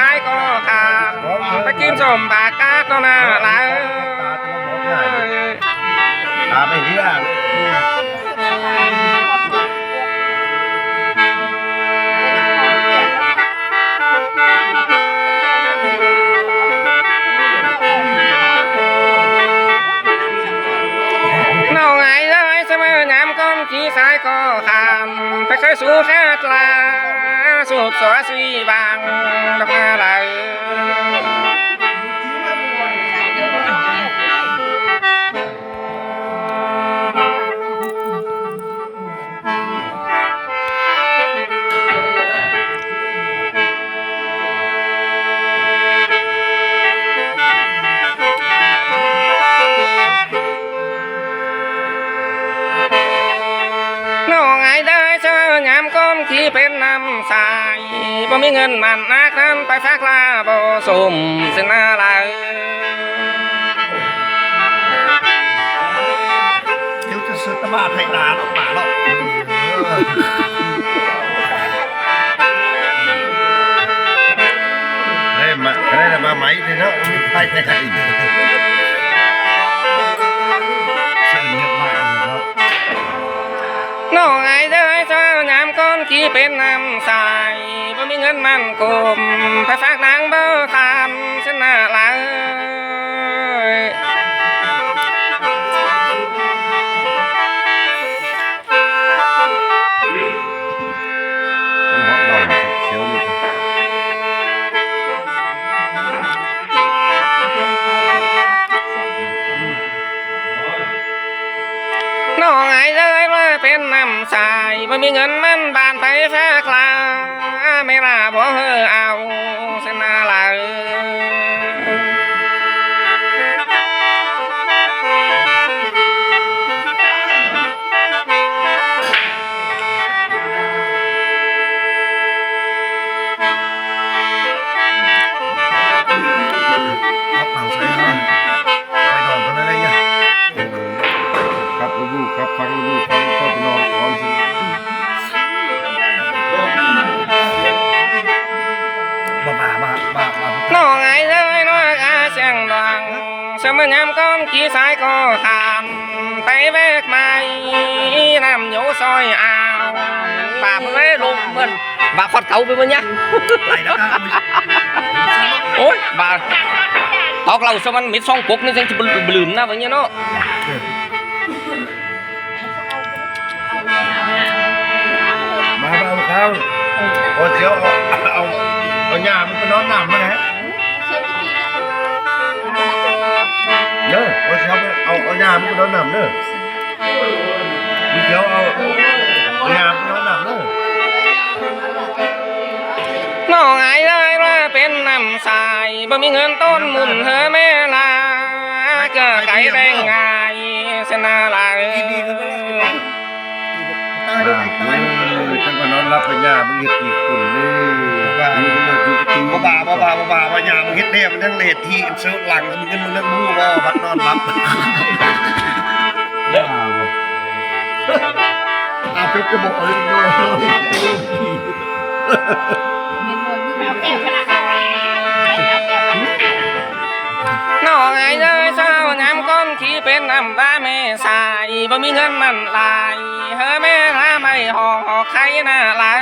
ายก็ทานไปกินสมปากกาตัวน่ารักตาไม่เหี้ยน้องไงเลยเสมองามก้มขี้สายก็ทานไปเคยสู่แค่ตลาสูดสวสีบางดอกอะไรที่เป็นน้ำสายบ่มีเงินมันนักนั้นไปฝากลาบ่สมเส้นอะไรเดี๋ยวจะซื้อตะมาไทยนาหรอกหมาหรอกได้มาไหมทีเนาะไม่ไปไหนเชิญเยอะมากเลยเนาะน้องไอ้เด้อเจ้างามก้อนขี้เป็นน้ำสายบ่มีเงินมันกลมไปฝากนางเบอร์ตามเส้นอะไรน้องไอ้เลยว่าเป็นน้ำสายไม่มีเงินมันบานไปแค่คลาไม่ลาบ่เฮอเอาเส้นอะไรฟังลูกฟังก็ไปนอนก่อนสิน้องไอ้เลยน้องอาเสียงดังเสมองามก้อมขี้สายก็ทำไปแวกไม้น้ำโยซอยอ่าวป่าไม่ลงมันบ่าขอดเก่าไปมั้ยเนี่ยโอ้ยบ่าตอกเราสมันมิดซองกุกนี่จังจะบลืมนะแบบนี้เนาะมาเขาโอ้เดี๋ยวเอาหญ้ามันไปนอนน้ำมาไหนเด้อโอ้เดี๋ยวเอาหญ้ามันไปนอนน้ำเด้อเดี๋ยวเอาหญ้ามันไปนอนน้ำเด้อน้องไอ้เลยว่าเป็นน้ำสายบ่มีเงินต้นมุนเธอแม่ลาเกิดไก่แรงง่ายเสนาลาตายด้วยฉันก็นอนรับปัญญามึงเห็ดอีกคนนี่ว่าปัญญามึงเห็ดเนี่ยมันทั้งเลททีเสื้อหลังมึงเงินมึงเรื่องมู้ว่าพัดนอนรับอาเพชรจะบอกเลยน้องไอ้เลยเจ้างามก้มขี้เป็นน้ำตาแม่สายบ่มีเงินมันลายเฮ้อแม่ลาไม่ห่อใครน่าลาย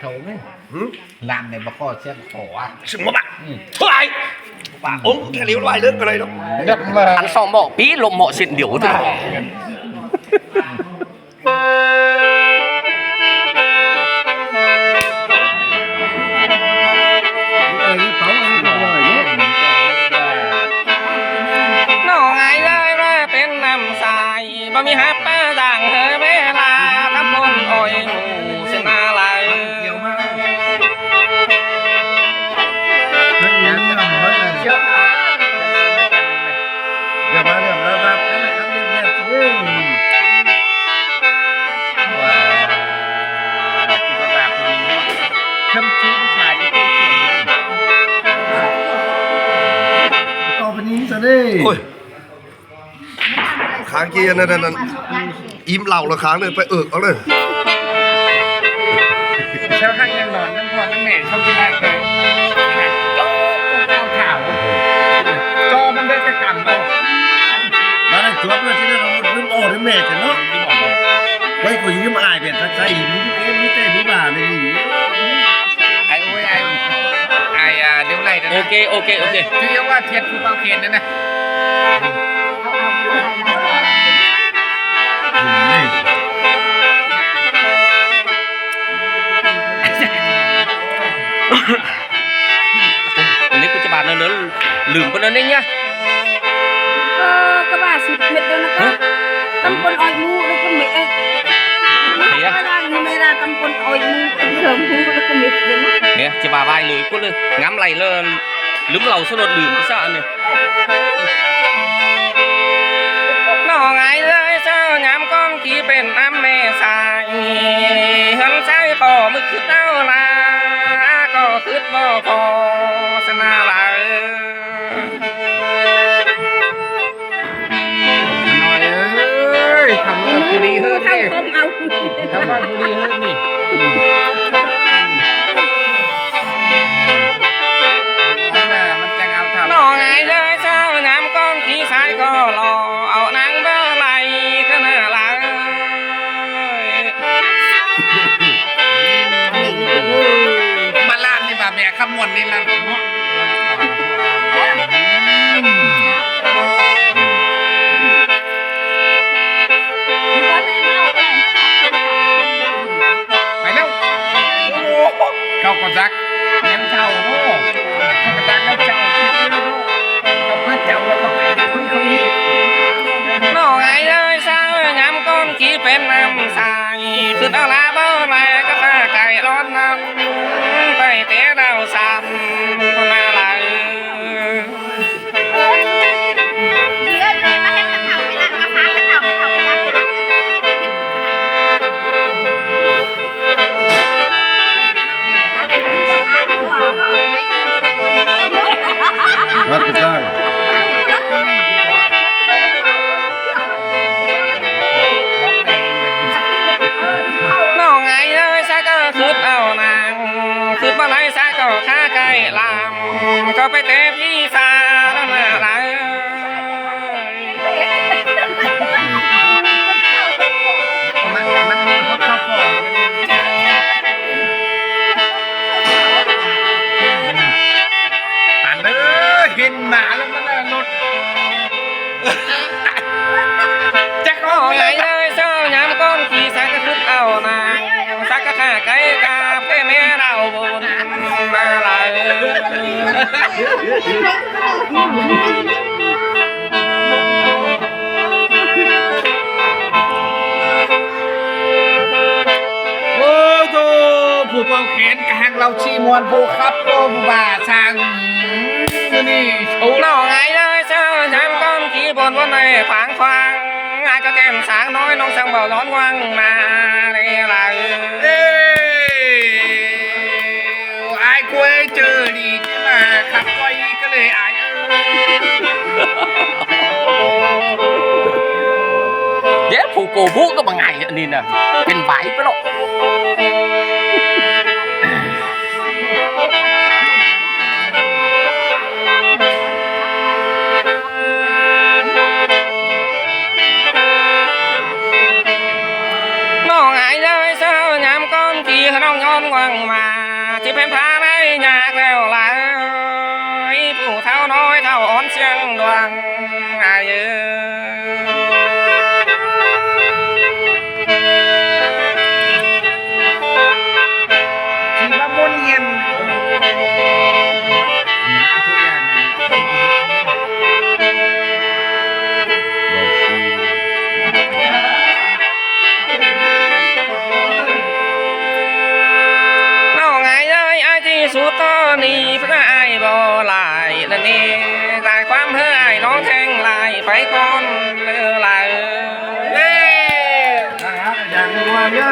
เขาไหมลามในบะข้อเช่นขอสมมติอ่ะเท่าไหร่ป่าองค์แค่เลี้ยวไหวเลิกอะไรหรอกอันสองบอกปีลมเหมาะสินเดี๋ยวที่บ่มีฮับป้าด่างเธอเวลาทำคนอ่อยหมูเสนาลายอย่ามาเรื่องระดับกันนะครับเนี่ยว้าวทำชิ้นสายก็เป็นนี้ซะดิขา างกี้นั่นอิ่มเหล่าละครั้งเลยไปเอาเลย เช้าข้างยังนอนน้ำพอน้ำแม่ชอบกินได้เลยต้องข่าวจอมันได้กระกันเรา มาได้จวบเลยที่นั่นเราลืมโอ้ลืมเมฆเนาะไว้คนยิ้มอายเป็นทักใจมีเต้มีบ่าในนี่ ไอ้โอ้ยไอ้เดี๋ยวไรนะ โอเคชื่อว่าเทียนภูเปาเคนนั่นนะ อันนี้กูจะบาดเนินลืมคนนั้นนี่เนี่ย ก็ว่า10 เม็ดเลยนะคะตำบลอ้อยมูแล้วก็เม็ดไม่ได้ตำบลอ้อยมูเถิมมูแล้วก็เม็ดเลยนะ เนี่ยจะบาดvaiเลยกูเลยngắm lại lên lúm lầu số độtลืมsao này nó ngày rơi sao nhám con chỉ bên năm mẹ xài hắn sai khổ mới khứt đau là có khứt bò phò sẽ na lại ทำว่าบุรีเฮิร์ต เท่า นี่ คมเอา ทำว่าบุรีเฮิร์ตนี่มันจะเอาทำ nó ngày rơi sao nhám con chỉ sai có lò ở nắng bơ lại cái nào lại มาลานนี่แบบเนี่ยขมวนนี่ละ ไปแล้วเข้ากับซักเลี้ยงเจ้าโอ้เข้ากับซักแล้วเจ้าเขาเพื่อเจ้าแล้วก็ไปพึ่งเขาอีก nó ngày rơi sao nhám con chỉ bên năm xài cứ tao lá bơ này các pha cày lót năm tay té đau sàn con ma lại รัดกระด้าง nó ngày rơi sao có khứt ao nàng khứt bao lấy sao có khá cày làm có phải té phi xa đó mà lại มันเขาเข้าปอดอันเด้อเห็นหมาแล้วมันรถจะก็ nó ngày rơi sao nhám con chỉ sao có khứt ao nàng sao có khá cày cà phê mẹ đau buồn mà lại โอ้โธ่ผู้เป่าแขนกลางเราชีมวนผู้ครับโอ้ผู้บ่าสั่งนี่โอ้ nó ngày rơi sao nhám con chỉ buồnวันnày khoảng khoang ai có kèm sáng nói non sang vào đón quang mà đây là เอ้ไอ้กล้วยเจอดีใช่ไหมครับก้อยก็เลยไอ้ เย้ผูกโกบุก็บางไงอันนี้นะเป็นไหวไปหรอก nó ngày rơi sao nhám con chỉ nó ngon ngoằng mà chỉ bên phá mấy nhạc đều lại phụ thao nói thao ón xiang đoàn aiที่ว่ามุนเย็นทุกอย่าง nó ngày rơi ai chỉ suốt to ni phải ai bỏ lại là nè dàiความhơi ai nó thèn lại phải con lại เอ้ อย่างนี้ว่าเนี่ย